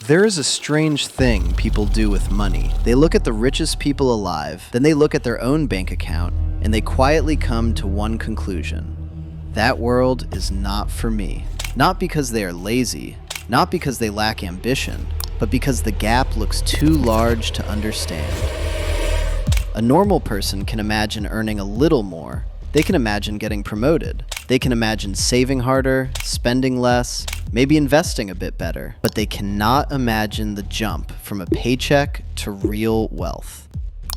There is a strange thing people do with money. They look at the richest people alive, then they look at their own bank account, and they quietly come to one conclusion. That world is not for me. Not because they are lazy, not because they lack ambition, but because the gap looks too large to understand. A normal person can imagine earning a little more. They can imagine getting promoted. They can imagine saving harder, spending less, maybe investing a bit better. But they cannot imagine the jump from a paycheck to real wealth.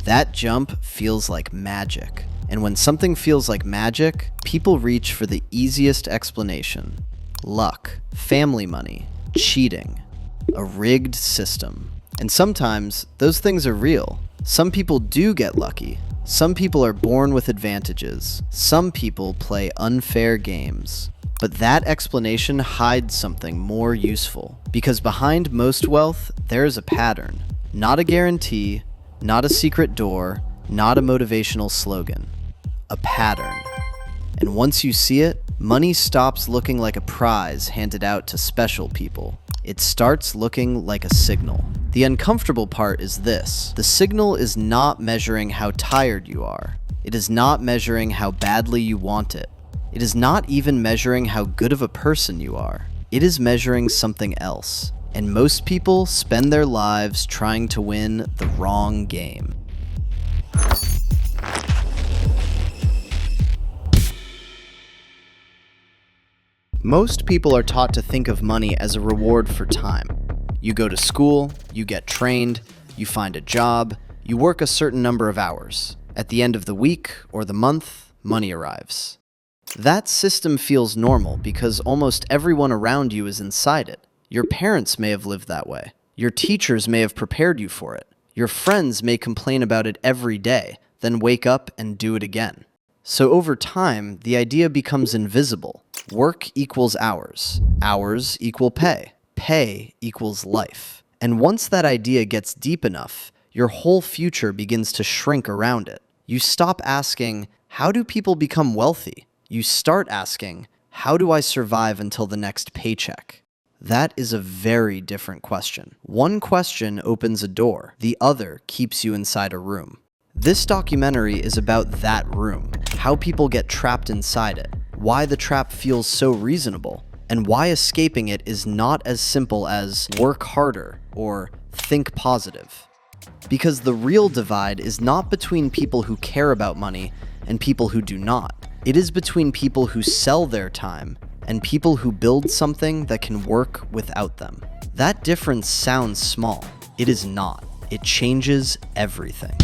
That jump feels like magic. And when something feels like magic, people reach for the easiest explanation. Luck, family money, cheating, a rigged system. And sometimes those things are real. Some people do get lucky. Some people are born with advantages. Some people play unfair games. But that explanation hides something more useful. Because behind most wealth, there is a pattern. Not a guarantee, not a secret door, not a motivational slogan. A pattern. And once you see it, money stops looking like a prize handed out to special people. It starts looking like a signal. The uncomfortable part is this. The signal is not measuring how tired you are. It is not measuring how badly you want it. It is not even measuring how good of a person you are. It is measuring something else. And most people spend their lives trying to win the wrong game. Most people are taught to think of money as a reward for time. You go to school, you get trained, you find a job, you work a certain number of hours. At the end of the week or the month, money arrives. That system feels normal because almost everyone around you is inside it. Your parents may have lived that way. Your teachers may have prepared you for it. Your friends may complain about it every day, then wake up and do it again. So over time, the idea becomes invisible. Work equals hours. Hours equal pay. Pay equals life. And once that idea gets deep enough, your whole future begins to shrink around it. You stop asking, how do people become wealthy? You start asking, how do I survive until the next paycheck? That is a very different question. One question opens a door. The other keeps you inside a room. This documentary is about that room, how people get trapped inside it, why the trap feels so reasonable, and why escaping it is not as simple as work harder or think positive. Because the real divide is not between people who care about money and people who do not. It is between people who sell their time and people who build something that can work without them. That difference sounds small. It is not. It changes everything.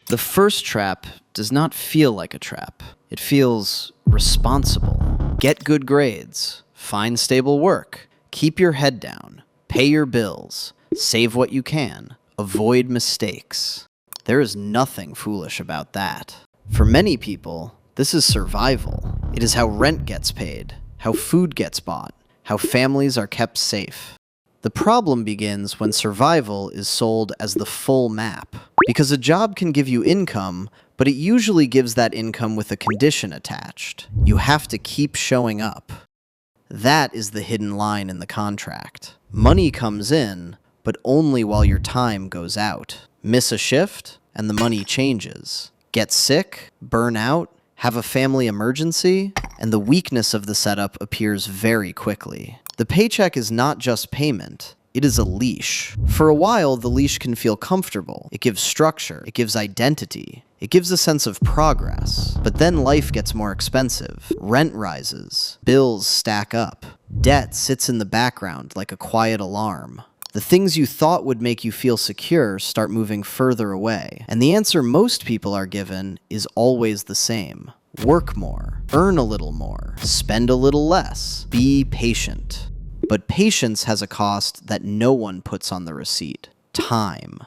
The first trap does not feel like a trap. It feels responsible. Get good grades. Find stable work. Keep your head down. Pay your bills. Save what you can. Avoid mistakes. There is nothing foolish about that. For many people, this is survival. It is how rent gets paid, how food gets bought, how families are kept safe. The problem begins when survival is sold as the full map. Because a job can give you income, but it usually gives that income with a condition attached. You have to keep showing up. That is the hidden line in the contract. Money comes in, but only while your time goes out. Miss a shift, and the money changes. Get sick, burn out, have a family emergency, and the weakness of the setup appears very quickly. The paycheck is not just payment. It is a leash. For a while, the leash can feel comfortable. It gives structure. It gives identity. It gives a sense of progress. But then life gets more expensive. Rent rises. Bills stack up. Debt sits in the background like a quiet alarm. The things you thought would make you feel secure start moving further away. And the answer most people are given is always the same. Work more. Earn a little more. Spend a little less. Be patient. But patience has a cost that no one puts on the receipt. Time.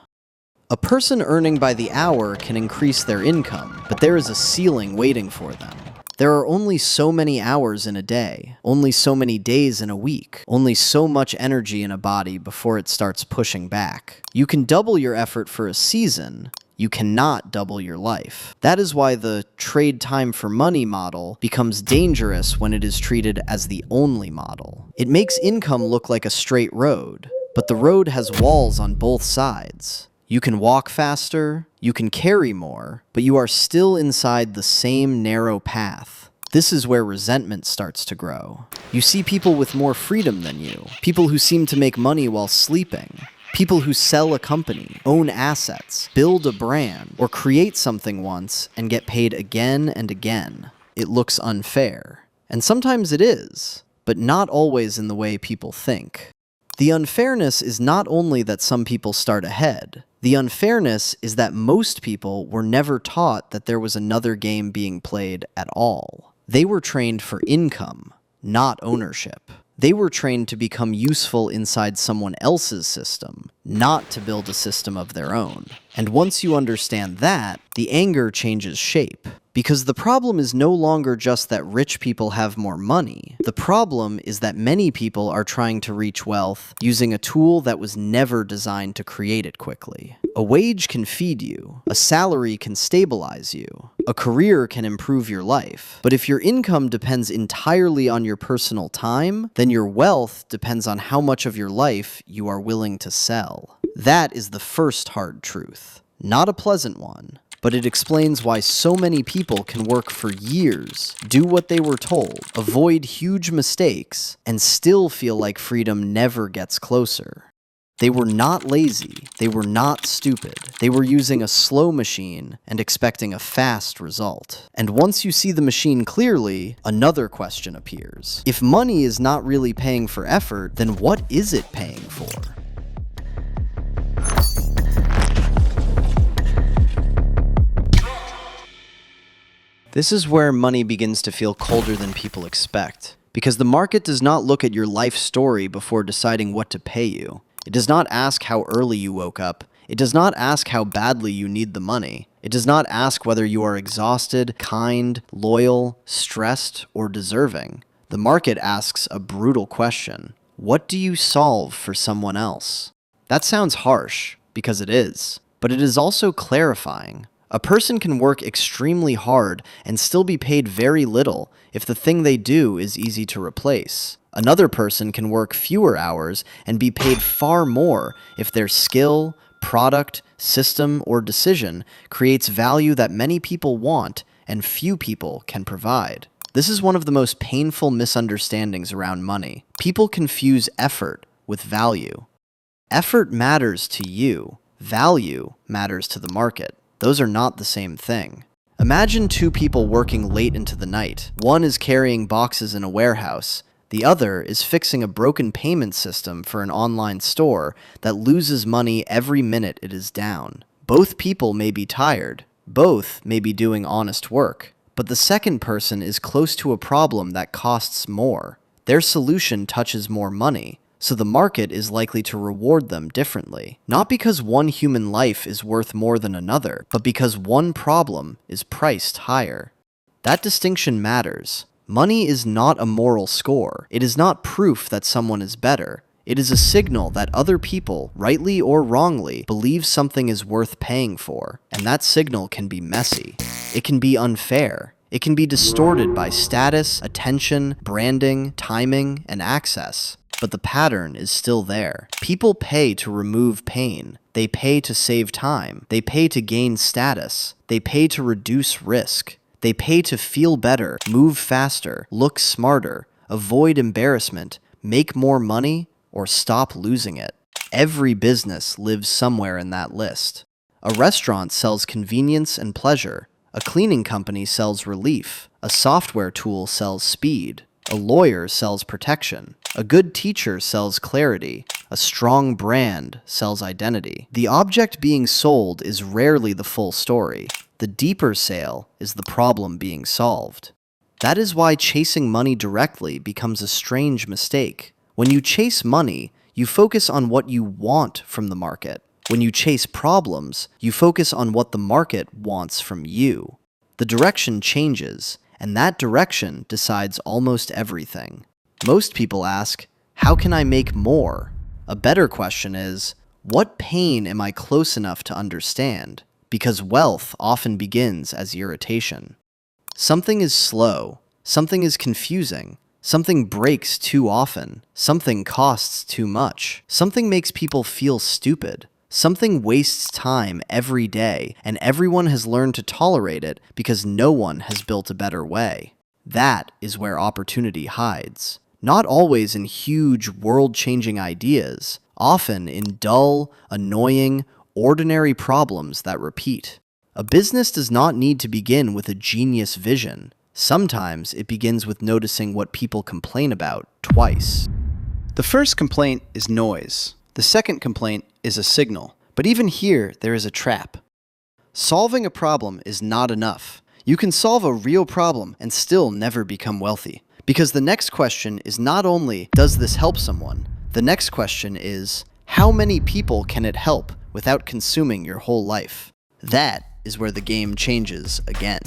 A person earning by the hour can increase their income, but there is a ceiling waiting for them. There are only so many hours in a day, only so many days in a week, only so much energy in a body before it starts pushing back. You can double your effort for a season. You cannot double your life. That is why the trade time for money model becomes dangerous when it is treated as the only model. It makes income look like a straight road, But the road has walls on both sides. You can walk faster, you can carry more, but you are still inside the same narrow path. This is where resentment starts to grow. You see people with more freedom than you, people who seem to make money while sleeping, people who sell a company, own assets, build a brand, or create something once and get paid again and again. It looks unfair. And sometimes it is, but not always in the way people think. The unfairness is not only that some people start ahead. The unfairness is that most people were never taught that there was another game being played at all. They were trained for income, not ownership. They were trained to become useful inside someone else's system, not to build a system of their own. And once you understand that, the anger changes shape. Because the problem is no longer just that rich people have more money. The problem is that many people are trying to reach wealth using a tool that was never designed to create it quickly. A wage can feed you. A salary can stabilize you. A career can improve your life. But if your income depends entirely on your personal time, then your wealth depends on how much of your life you are willing to sell. That is the first hard truth. Not a pleasant one. But it explains why so many people can work for years, do what they were told, avoid huge mistakes, and still feel like freedom never gets closer. They were not lazy, they were not stupid, they were using a slow machine and expecting a fast result. And once you see the machine clearly, another question appears. If money is not really paying for effort, then what is it paying for? This is where money begins to feel colder than people expect, because the market does not look at your life story before deciding what to pay you. It does not ask how early you woke up. It does not ask how badly you need the money. It does not ask whether you are exhausted, kind, loyal, stressed, or deserving. The market asks a brutal question. What do you solve for someone else? That sounds harsh, because it is, but it is also clarifying. A person can work extremely hard and still be paid very little if the thing they do is easy to replace. Another person can work fewer hours and be paid far more if their skill, product, system, or decision creates value that many people want and few people can provide. This is one of the most painful misunderstandings around money. People confuse effort with value. Effort matters to you. Value matters to the market. Those are not the same thing. Imagine two people working late into the night. One is carrying boxes in a warehouse. The other is fixing a broken payment system for an online store that loses money every minute it is down. Both people may be tired. Both may be doing honest work. But the second person is close to a problem that costs more. Their solution touches more money. So the market is likely to reward them differently. Not because one human life is worth more than another, but because one problem is priced higher. That distinction matters. Money is not a moral score. It is not proof that someone is better. It is a signal that other people, rightly or wrongly, believe something is worth paying for. And that signal can be messy. It can be unfair. It can be distorted by status, attention, branding, timing, and access. But the pattern is still there. People pay to remove pain. They pay to save time. They pay to gain status. They pay to reduce risk. They pay to feel better, move faster, look smarter, avoid embarrassment, make more money, or stop losing it. Every business lives somewhere in that list. A restaurant sells convenience and pleasure. A cleaning company sells relief. A software tool sells speed. A lawyer sells protection. A good teacher sells clarity. A strong brand sells identity. The object being sold is rarely the full story. The deeper sale is the problem being solved. That is why chasing money directly becomes a strange mistake. When you chase money, you focus on what you want from the market. When you chase problems, you focus on what the market wants from you. The direction changes, and that direction decides almost everything. Most people ask, how can I make more? A better question is, what pain am I close enough to understand? Because wealth often begins as irritation. Something is slow, something is confusing, Something breaks too often. Something costs too much. Something makes people feel stupid. Something wastes time every day, and everyone has learned to tolerate it because no one has built a better way. That is where opportunity hides. Not always in huge, world-changing ideas, often in dull, annoying, ordinary problems that repeat. A business does not need to begin with a genius vision. Sometimes it begins with noticing what people complain about twice. The first complaint is noise. The second complaint is a signal. But even here, there is a trap. Solving a problem is not enough. You can solve a real problem and still never become wealthy. Because the next question is not only, does this help someone? The next question is, how many people can it help without consuming your whole life? That is where the game changes again.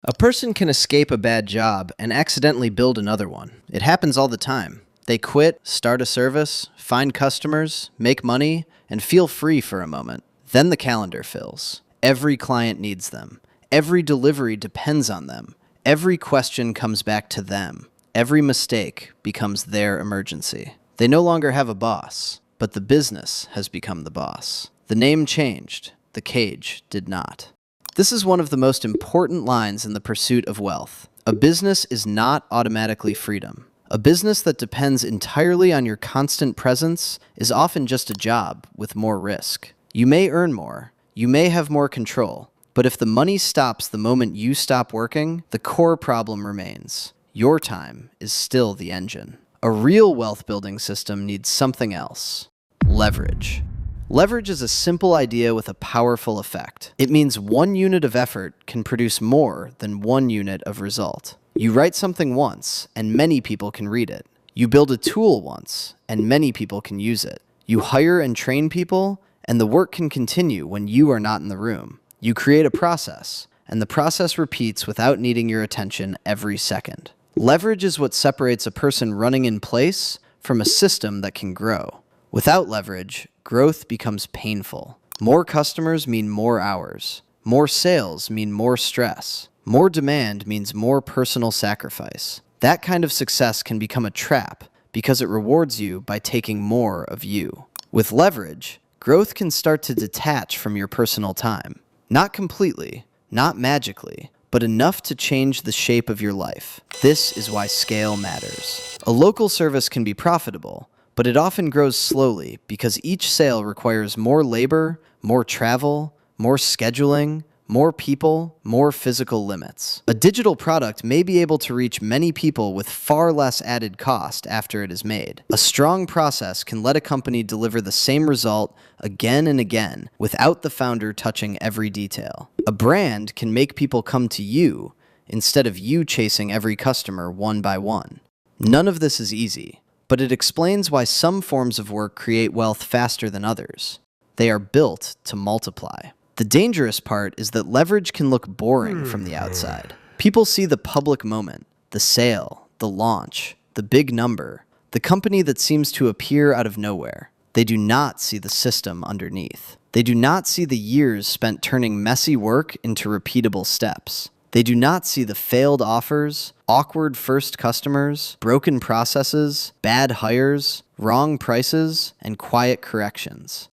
A person can escape a bad job and accidentally build another one. It happens all the time. They quit, start a service, find customers, make money, and feel free for a moment. Then the calendar fills. Every client needs them. Every delivery depends on them. Every question comes back to them. Every mistake becomes their emergency. They no longer have a boss, but the business has become the boss. The name changed. The cage did not. This is one of the most important lines in the pursuit of wealth. A business is not automatically freedom. A business that depends entirely on your constant presence is often just a job with more risk. You may earn more, you may have more control, but if the money stops the moment you stop working, the core problem remains. Your time is still the engine. A real wealth-building system needs something else: leverage. Leverage is a simple idea with a powerful effect. It means 1 unit of effort can produce more than 1 unit of result. You write something once, and many people can read it. You build a tool once, and many people can use it. You hire and train people, and the work can continue when you are not in the room. You create a process, and the process repeats without needing your attention every second. Leverage is what separates a person running in place from a system that can grow. Without leverage, growth becomes painful. More customers mean more hours. More sales mean more stress. More demand means more personal sacrifice. That kind of success can become a trap because it rewards you by taking more of you. With leverage, growth can start to detach from your personal time. Not completely, not magically, but enough to change the shape of your life. This is why scale matters. A local service can be profitable, but it often grows slowly because each sale requires more labor, more travel, more scheduling, more people, more physical limits. A digital product may be able to reach many people with far less added cost after it is made. A strong process can let a company deliver the same result again and again without the founder touching every detail. A brand can make people come to you instead of you chasing every customer one by one. None of this is easy, but it explains why some forms of work create wealth faster than others. They are built to multiply. The dangerous part is that leverage can look boring from the outside. People see the public moment, the sale, the launch, the big number, the company that seems to appear out of nowhere. They do not see the system underneath. They do not see the years spent turning messy work into repeatable steps. They do not see the failed offers, awkward first customers, broken processes, bad hires, wrong prices, and quiet corrections.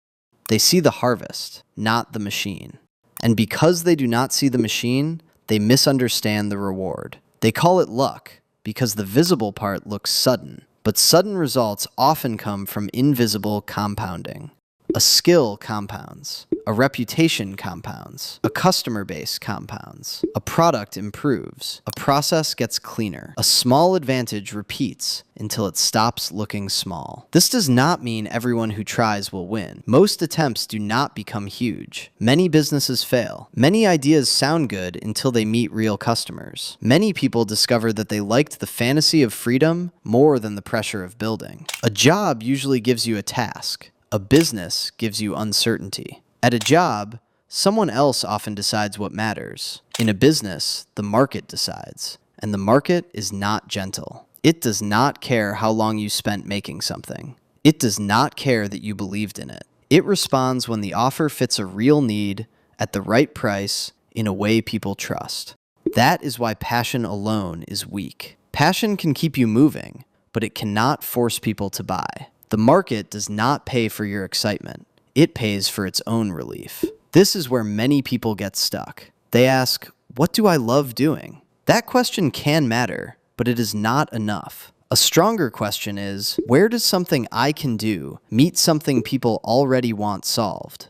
They see the harvest, not the machine. And because they do not see the machine, they misunderstand the reward. They call it luck because the visible part looks sudden, but sudden results often come from invisible compounding. A skill compounds. A reputation compounds. A customer base compounds. A product improves. A process gets cleaner. A small advantage repeats until it stops looking small. This does not mean everyone who tries will win. Most attempts do not become huge. Many businesses fail. Many ideas sound good until they meet real customers. Many people discover that they liked the fantasy of freedom more than the pressure of building. A job usually gives you a task. A business gives you uncertainty. At a job, someone else often decides what matters. In a business, the market decides, and the market is not gentle. It does not care how long you spent making something. It does not care that you believed in it. It responds when the offer fits a real need, at the right price, in a way people trust. That is why passion alone is weak. Passion can keep you moving, but it cannot force people to buy. The market does not pay for your excitement. It pays for its own relief. This is where many people get stuck. They ask, what do I love doing? That question can matter, but it is not enough. A stronger question is, where does something I can do meet something people already want solved?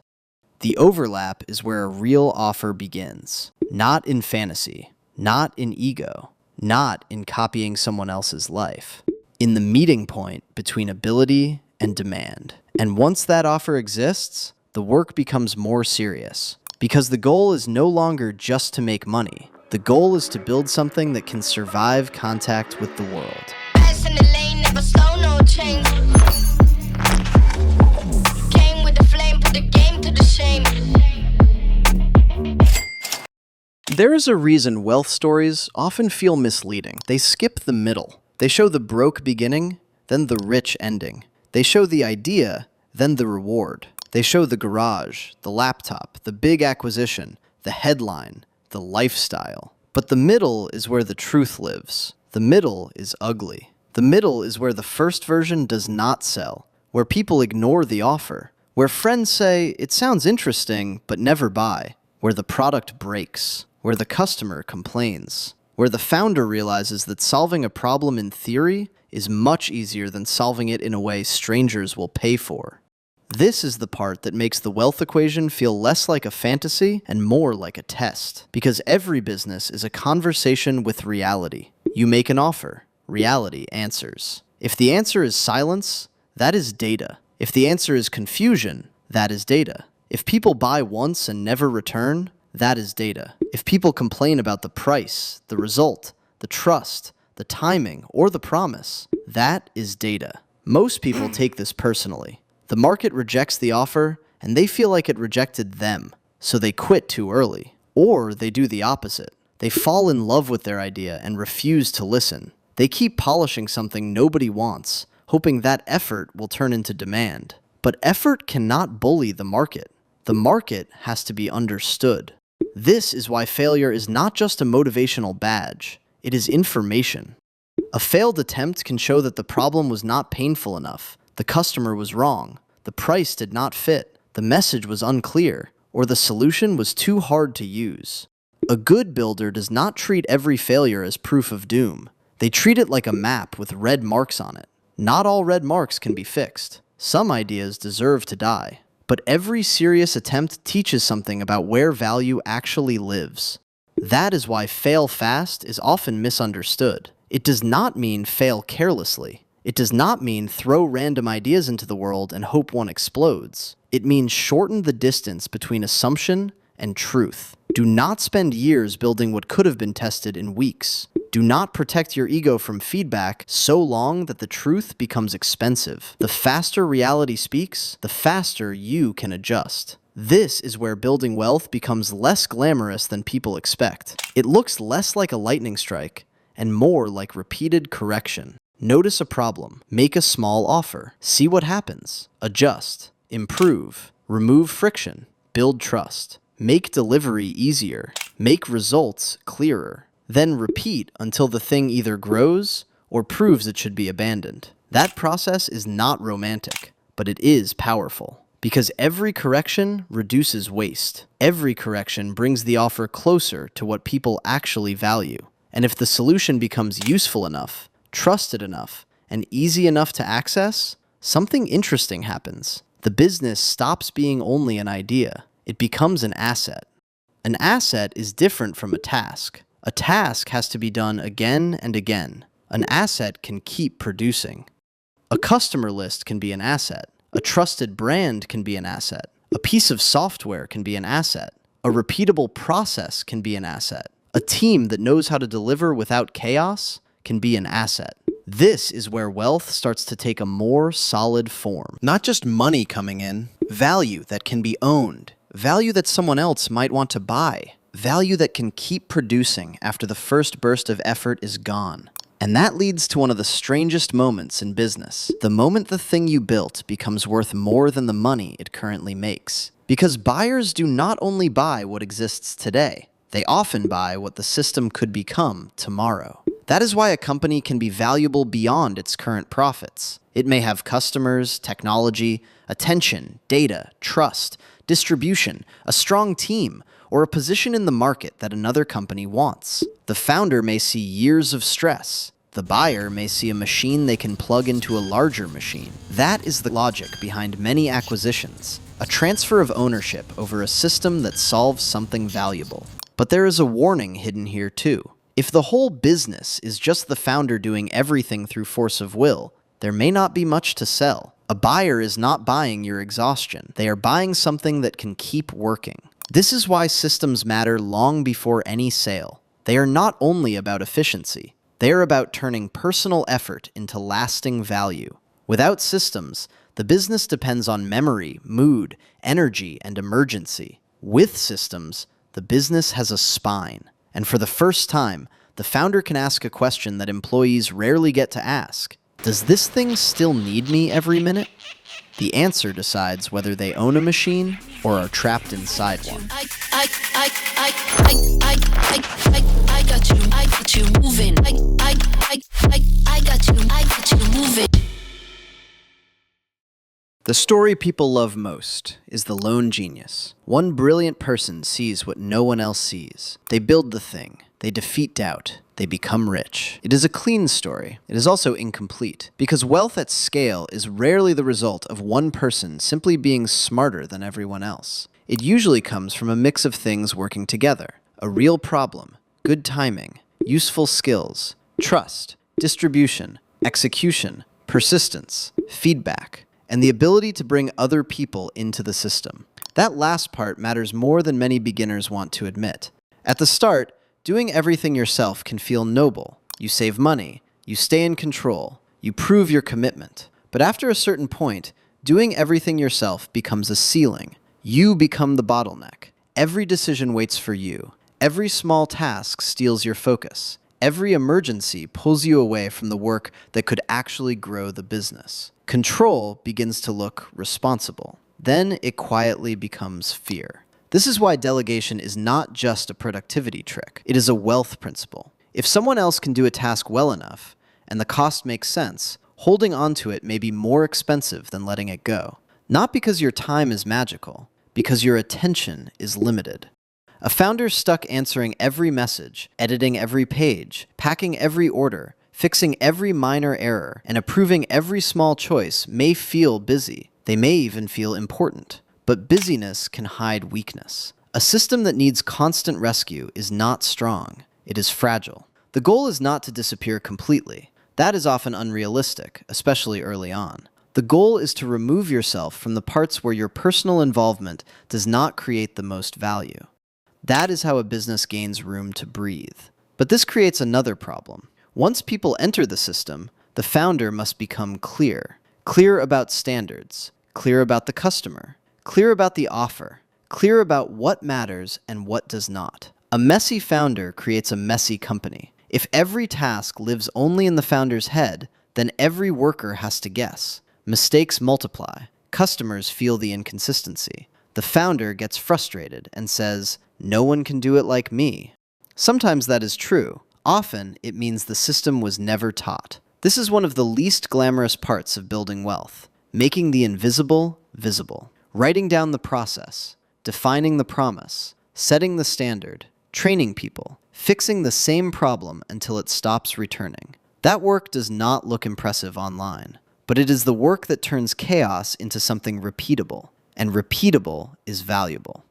The overlap is where a real offer begins. Not in fantasy, not in ego, not in copying someone else's life. In the meeting point between ability and demand. And once that offer exists, the work becomes more serious. Because the goal is no longer just to make money. The goal is to build something that can survive contact with the world. In the lane, never slow, no change. Came with the flame, put the game to the shame. There is a reason wealth stories often feel misleading. They skip the middle. They show the broke beginning, then the rich ending. They show the idea, then the reward. They show the garage, the laptop, the big acquisition, the headline, the lifestyle. But the middle is where the truth lives. The middle is ugly. The middle is where the first version does not sell, where people ignore the offer, where friends say, it sounds interesting, but never buy, where the product breaks, where the customer complains, where the founder realizes that solving a problem in theory is much easier than solving it in a way strangers will pay for. This is the part that makes the wealth equation feel less like a fantasy and more like a test, because every business is a conversation with reality. You make an offer. Reality answers. If the answer is silence, that is data. If the answer is confusion, that is data. If people buy once and never return, that is data. If people complain about the price, the result, the trust, the timing, or the promise, that is data. Most people take this personally. The market rejects the offer, and they feel like it rejected them, so they quit too early. Or they do the opposite. They fall in love with their idea and refuse to listen. They keep polishing something nobody wants, hoping that effort will turn into demand. But effort cannot bully the market. The market has to be understood. This is why failure is not just a motivational badge. It is information. A failed attempt can show that the problem was not painful enough, the customer was wrong, the price did not fit, the message was unclear, or the solution was too hard to use. A good builder does not treat every failure as proof of doom. They treat it like a map with red marks on it. Not all red marks can be fixed. Some ideas deserve to die. But every serious attempt teaches something about where value actually lives. That is why fail fast is often misunderstood. It does not mean fail carelessly. It does not mean throw random ideas into the world and hope one explodes. It means shorten the distance between assumption and truth. Do not spend years building what could have been tested in weeks. Do not protect your ego from feedback so long that the truth becomes expensive. The faster reality speaks, the faster you can adjust. This is where building wealth becomes less glamorous than people expect. It looks less like a lightning strike and more like repeated correction. Notice a problem, make a small offer, see what happens, adjust, improve, remove friction, build trust, make delivery easier, make results clearer. Then repeat until the thing either grows or proves it should be abandoned. That process is not romantic, but it is powerful. Because every correction reduces waste. Every correction brings the offer closer to what people actually value. And if the solution becomes useful enough, trusted enough, and easy enough to access, something interesting happens. The business stops being only an idea. It becomes an asset. An asset is different from a task. A task has to be done again and again. An asset can keep producing. A customer list can be an asset. A trusted brand can be an asset. A piece of software can be an asset. A repeatable process can be an asset. A team that knows how to deliver without chaos can be an asset. This is where wealth starts to take a more solid form. Not just money coming in, value that can be owned, value that someone else might want to buy, value that can keep producing after the first burst of effort is gone. And that leads to one of the strangest moments in business, the moment the thing you built becomes worth more than the money it currently makes. Because buyers do not only buy what exists today, they often buy what the system could become tomorrow. That is why a company can be valuable beyond its current profits. It may have customers, technology, attention, data, trust, distribution, a strong team, or a position in the market that another company wants. The founder may see years of stress. The buyer may see a machine they can plug into a larger machine. That is the logic behind many acquisitions, a transfer of ownership over a system that solves something valuable. But there is a warning hidden here too. If the whole business is just the founder doing everything through force of will, there may not be much to sell. A buyer is not buying your exhaustion. They are buying something that can keep working. This is why systems matter long before any sale. They are not only about efficiency. They are about turning personal effort into lasting value. Without systems, the business depends on memory, mood, energy, and emergency. With systems, the business has a spine. And for the first time, the founder can ask a question that employees rarely get to ask. Does this thing still need me every minute? The answer decides whether they own a machine or are trapped inside one. I got you moving. I got you moving. The story people love most is the lone genius. One brilliant person sees what no one else sees. They build the thing. They defeat doubt. They become rich. It is a clean story. It is also incomplete, because wealth at scale is rarely the result of one person simply being smarter than everyone else. It usually comes from a mix of things working together: a real problem, good timing, useful skills, trust, distribution, execution, persistence, feedback, and the ability to bring other people into the system. That last part matters more than many beginners want to admit. At the start, doing everything yourself can feel noble. You save money, you stay in control, you prove your commitment. But after a certain point, doing everything yourself becomes a ceiling. You become the bottleneck. Every decision waits for you. Every small task steals your focus. Every emergency pulls you away from the work that could actually grow the business. Control begins to look responsible. Then it quietly becomes fear. This is why delegation is not just a productivity trick. It is a wealth principle. If someone else can do a task well enough, and the cost makes sense, holding onto it may be more expensive than letting it go. Not because your time is magical, because your attention is limited. A founder stuck answering every message, editing every page, packing every order, fixing every minor error, and approving every small choice may feel busy. They may even feel important. But busyness can hide weakness. A system that needs constant rescue is not strong. It is fragile. The goal is not to disappear completely. That is often unrealistic, especially early on. The goal is to remove yourself from the parts where your personal involvement does not create the most value. That is how a business gains room to breathe. But this creates another problem. Once people enter the system, the founder must become clear. Clear about standards. Clear about the customer. Clear about the offer. Clear about what matters and what does not. A messy founder creates a messy company. If every task lives only in the founder's head, then every worker has to guess. Mistakes multiply. Customers feel the inconsistency. The founder gets frustrated and says, "No one can do it like me." Sometimes that is true. Often, it means the system was never taught. This is one of the least glamorous parts of building wealth: making the invisible visible. Writing down the process, defining the promise, setting the standard, training people, fixing the same problem until it stops returning. That work does not look impressive online, but it is the work that turns chaos into something repeatable, and repeatable is valuable.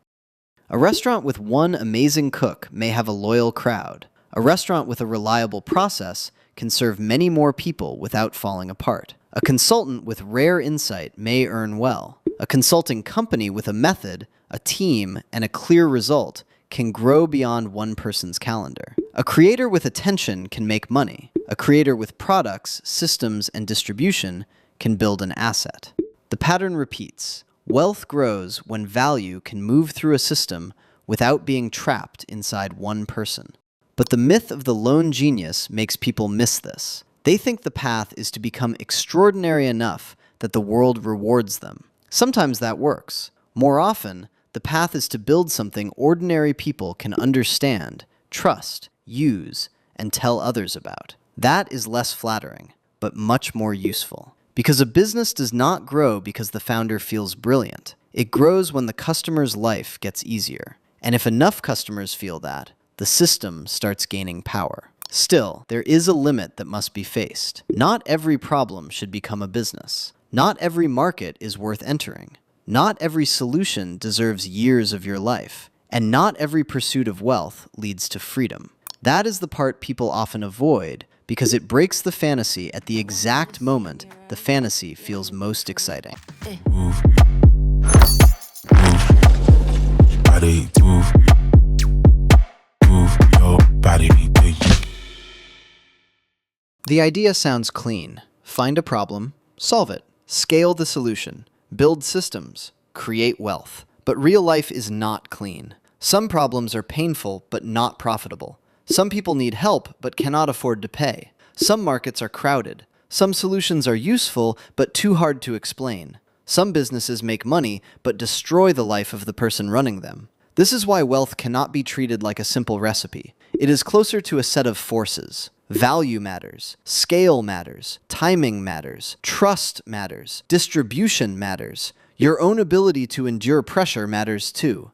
A restaurant with one amazing cook may have a loyal crowd. A restaurant with a reliable process can serve many more people without falling apart. A consultant with rare insight may earn well. A consulting company with a method, a team, and a clear result can grow beyond one person's calendar. A creator with attention can make money. A creator with products, systems, and distribution can build an asset. The pattern repeats. Wealth grows when value can move through a system without being trapped inside one person. But the myth of the lone genius makes people miss this. They think the path is to become extraordinary enough that the world rewards them. Sometimes that works. More often, the path is to build something ordinary people can understand, trust, use, and tell others about. That is less flattering, but much more useful. Because a business does not grow because the founder feels brilliant. It grows when the customer's life gets easier. And if enough customers feel that, the system starts gaining power. Still, there is a limit that must be faced. Not every problem should become a business. Not every market is worth entering. Not every solution deserves years of your life. And not every pursuit of wealth leads to freedom. That is the part people often avoid because it breaks the fantasy at the exact moment the fantasy feels most exciting. Move. Body move. Move your body. The idea sounds clean. Find a problem, solve it, scale the solution, build systems, create wealth. But real life is not clean. Some problems are painful but not profitable. Some people need help but cannot afford to pay. Some markets are crowded. Some solutions are useful but too hard to explain. Some businesses make money but destroy the life of the person running them. This is why wealth cannot be treated like a simple recipe. It is closer to a set of forces. Value matters, scale matters, timing matters, trust matters, distribution matters. Your own ability to endure pressure matters too.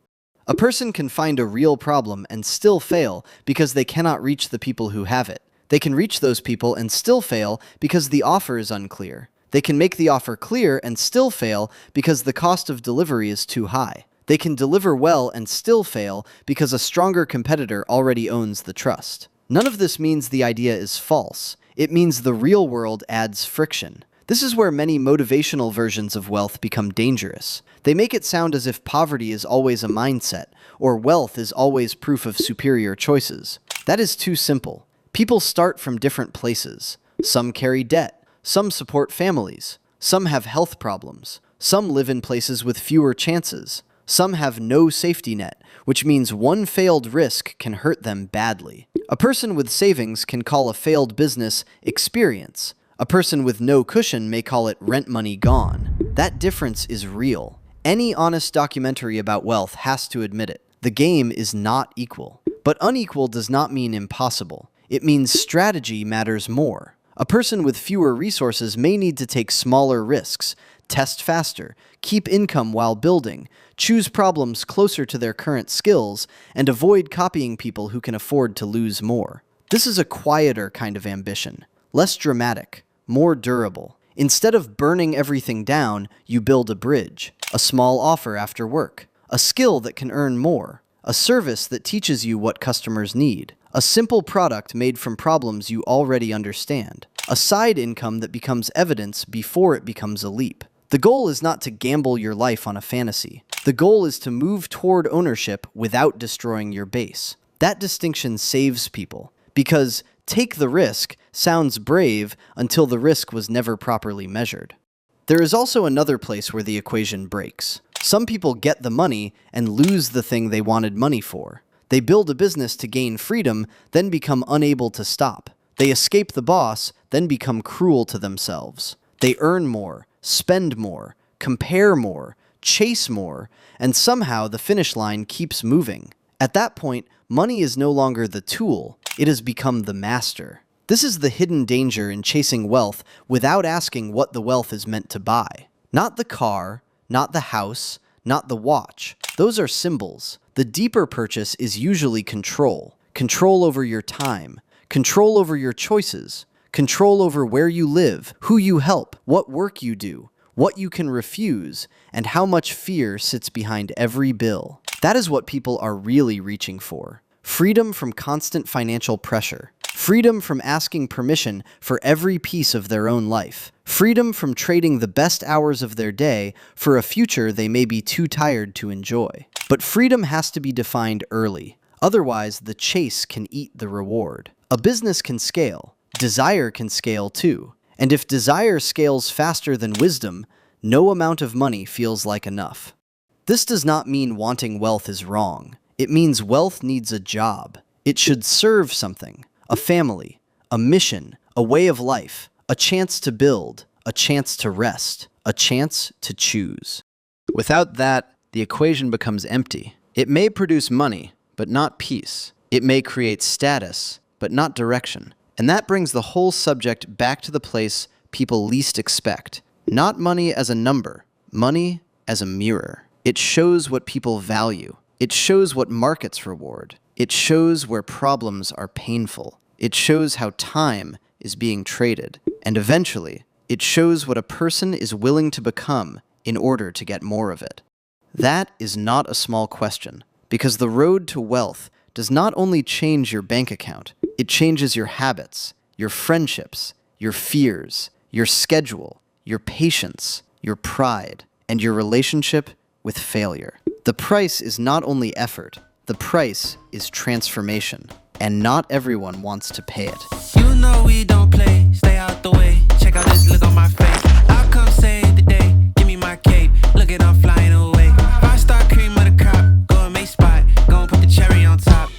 A person can find a real problem and still fail because they cannot reach the people who have it. They can reach those people and still fail because the offer is unclear. They can make the offer clear and still fail because the cost of delivery is too high. They can deliver well and still fail because a stronger competitor already owns the trust. None of this means the idea is false. It means the real world adds friction. This is where many motivational versions of wealth become dangerous. They make it sound as if poverty is always a mindset, or wealth is always proof of superior choices. That is too simple. People start from different places. Some carry debt. Some support families. Some have health problems. Some live in places with fewer chances. Some have no safety net, which means one failed risk can hurt them badly. A person with savings can call a failed business experience. A person with no cushion may call it rent money gone. That difference is real. Any honest documentary about wealth has to admit it. The game is not equal. But unequal does not mean impossible. It means strategy matters more. A person with fewer resources may need to take smaller risks, test faster, keep income while building, choose problems closer to their current skills, and avoid copying people who can afford to lose more. This is a quieter kind of ambition, less dramatic, more durable. Instead of burning everything down, you build a bridge, a small offer after work, a skill that can earn more, a service that teaches you what customers need, a simple product made from problems you already understand, a side income that becomes evidence before it becomes a leap. The goal is not to gamble your life on a fantasy. The goal is to move toward ownership without destroying your base. That distinction saves people, because take the risk sounds brave until the risk was never properly measured. There is also another place where the equation breaks. Some people get the money and lose the thing they wanted money for. They build a business to gain freedom, then become unable to stop. They escape the boss, then become cruel to themselves. They earn more, spend more, compare more, chase more, and somehow the finish line keeps moving. At that point, money is no longer the tool, it has become the master. This is the hidden danger in chasing wealth without asking what the wealth is meant to buy. Not the car, not the house, not the watch. Those are symbols. The deeper purchase is usually control. Control over your time. Control over your choices. Control over where you live, who you help, what work you do, what you can refuse, and how much fear sits behind every bill. That is what people are really reaching for. Freedom from constant financial pressure. Freedom from asking permission for every piece of their own life. Freedom from trading the best hours of their day for a future they may be too tired to enjoy. But freedom has to be defined early. Otherwise, the chase can eat the reward. A business can scale. Desire can scale too. And if desire scales faster than wisdom, no amount of money feels like enough. This does not mean wanting wealth is wrong. It means wealth needs a job. It should serve something, a family, a mission, a way of life, a chance to build, a chance to rest, a chance to choose. Without that, the equation becomes empty. It may produce money, but not peace. It may create status, but not direction. And that brings the whole subject back to the place people least expect. Not money as a number, money as a mirror. It shows what people value. It shows what markets reward. It shows where problems are painful. It shows how time is being traded. And eventually, it shows what a person is willing to become in order to get more of it. That is not a small question, because the road to wealth does not only change your bank account, it changes your habits, your friendships, your fears, your schedule, your patience, your pride, and your relationship with failure. The price is not only effort, the price is transformation, and not everyone wants to pay it. You know we don't play, stay out the way. Check out this look on my face. I'll come save the day. Give me my cape. Look at I'm flying away. Five-star cream of the crop. Go and make spot. Go and put the cherry on top.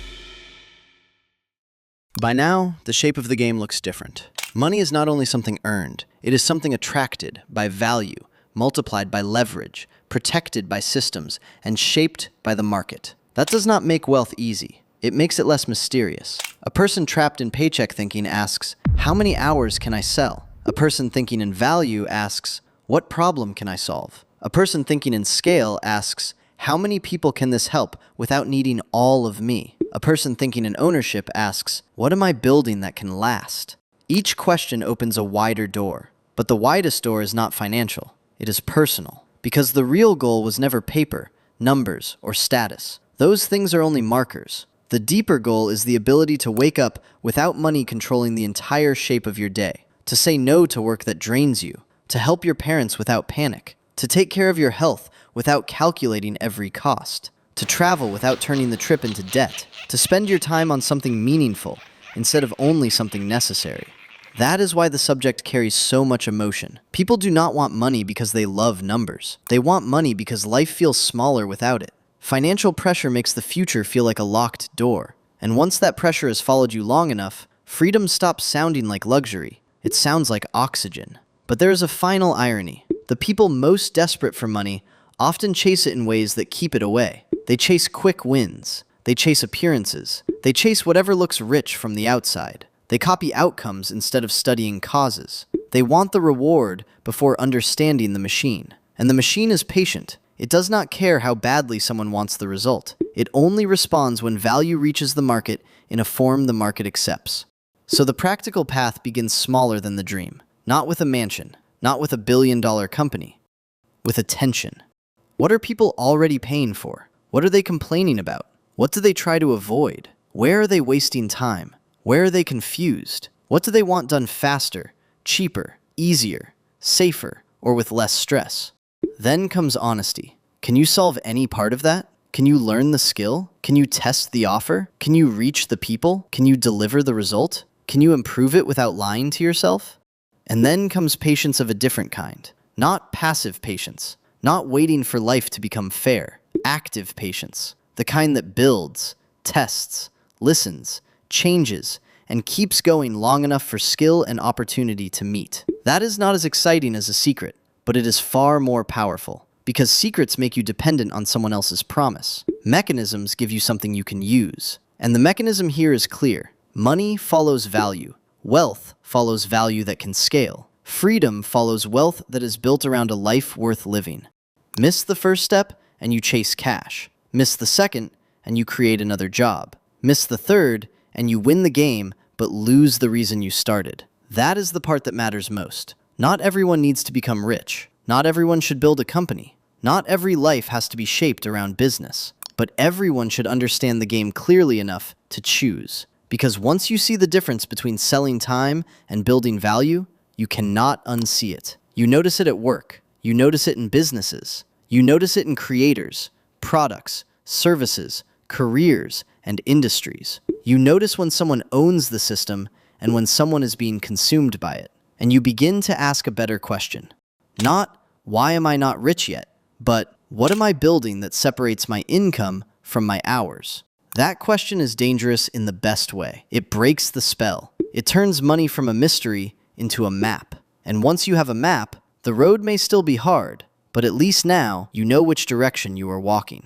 By now, the shape of the game looks different. Money is not only something earned, it is something attracted by value, multiplied by leverage, protected by systems, and shaped by the market. That does not make wealth easy. It makes it less mysterious. A person trapped in paycheck thinking asks, how many hours can I sell? A person thinking in value asks, what problem can I solve? A person thinking in scale asks, how many people can this help without needing all of me? A person thinking in ownership asks, what am I building that can last? Each question opens a wider door, but the widest door is not financial. It is personal, because the real goal was never paper, numbers, or status. Those things are only markers. The deeper goal is the ability to wake up without money controlling the entire shape of your day, to say no to work that drains you, to help your parents without panic, to take care of your health without calculating every cost, to travel without turning the trip into debt, to spend your time on something meaningful instead of only something necessary. That is why the subject carries so much emotion. People do not want money because they love numbers. They want money because life feels smaller without it. Financial pressure makes the future feel like a locked door. And once that pressure has followed you long enough, freedom stops sounding like luxury. It sounds like oxygen. But there is a final irony. The people most desperate for money often chase it in ways that keep it away. They chase quick wins. They chase appearances. They chase whatever looks rich from the outside. They copy outcomes instead of studying causes. They want the reward before understanding the machine. And the machine is patient. It does not care how badly someone wants the result. It only responds when value reaches the market in a form the market accepts. So the practical path begins smaller than the dream. Not with a mansion, not with a billion-dollar company, with attention. What are people already paying for? What are they complaining about? What do they try to avoid? Where are they wasting time? Where are they confused? What do they want done faster, cheaper, easier, safer, or with less stress? Then comes honesty. Can you solve any part of that? Can you learn the skill? Can you test the offer? Can you reach the people? Can you deliver the result? Can you improve it without lying to yourself? And then comes patience of a different kind. Not passive patience. Not waiting for life to become fair. Active patience. The kind that builds, tests, listens, changes, and keeps going long enough for skill and opportunity to meet. That is not as exciting as a secret, but it is far more powerful, because secrets make you dependent on someone else's promise. Mechanisms give you something you can use. And the mechanism here is clear. Money follows value. Wealth follows value that can scale. Freedom follows wealth that is built around a life worth living. Miss the first step, and you chase cash. Miss the second, and you create another job. Miss the third, and you win the game, but lose the reason you started. That is the part that matters most. Not everyone needs to become rich. Not everyone should build a company. Not every life has to be shaped around business. But everyone should understand the game clearly enough to choose. Because once you see the difference between selling time and building value, you cannot unsee it. You notice it at work. You notice it in businesses. You notice it in creators, products, services, careers, and industries. You notice when someone owns the system and when someone is being consumed by it. And you begin to ask a better question. Not, why am I not rich yet? But, what am I building that separates my income from my hours? That question is dangerous in the best way. It breaks the spell. It turns money from a mystery into a map. And once you have a map, the road may still be hard, but at least now you know which direction you are walking.